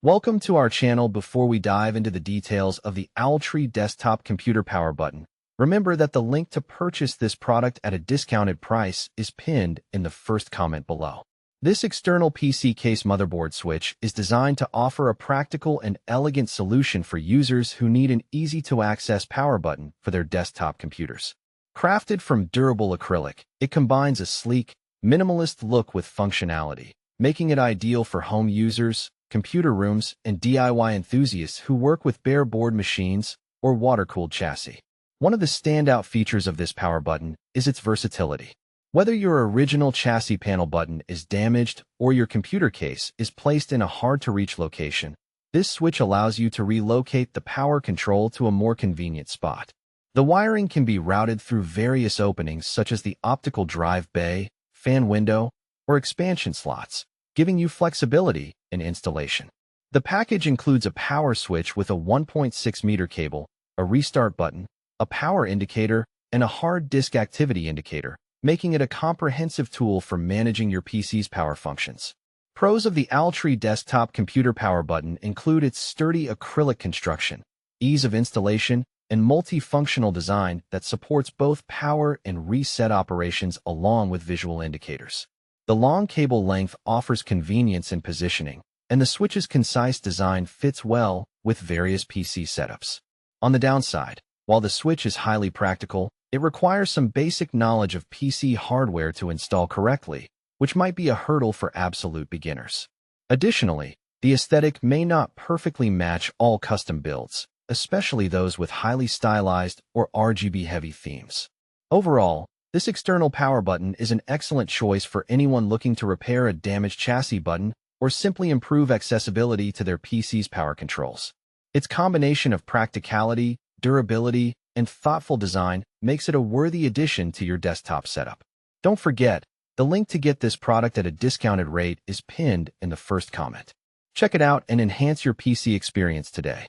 Welcome to our channel. Before we dive into the details of the OwlTree desktop computer power button, remember that the link to purchase this product at a discounted price is pinned in the first comment below. This external PC case motherboard switch is designed to offer a practical and elegant solution for users who need an easy-to-access power button for their desktop computers. Crafted from durable acrylic, it combines a sleek, minimalist look with functionality, making it ideal for home users, computer rooms, and DIY enthusiasts who work with bare board machines or water-cooled chassis. One of the standout features of this power button is its versatility. Whether your original chassis panel button is damaged or your computer case is placed in a hard-to-reach location, this switch allows you to relocate the power control to a more convenient spot. The wiring can be routed through various openings such as the optical drive bay, fan window, or expansion slots, giving you flexibility in installation. The package includes a power switch with a 1.6-meter cable, a restart button, a power indicator, and a hard disk activity indicator, making it a comprehensive tool for managing your PC's power functions. Pros of the OwlTree desktop computer power button include its sturdy acrylic construction, ease of installation, and multifunctional design that supports both power and reset operations along with visual indicators. The long cable length offers convenience in positioning, and the switch's concise design fits well with various PC setups. On the downside, while the switch is highly practical, it requires some basic knowledge of PC hardware to install correctly, which might be a hurdle for absolute beginners. Additionally, the aesthetic may not perfectly match all custom builds, especially those with highly stylized or RGB-heavy themes. Overall, this external power button is an excellent choice for anyone looking to repair a damaged chassis button or simply improve accessibility to their PC's power controls. Its combination of practicality, durability, and thoughtful design makes it a worthy addition to your desktop setup. Don't forget, the link to get this product at a discounted rate is pinned in the first comment. Check it out and enhance your PC experience today.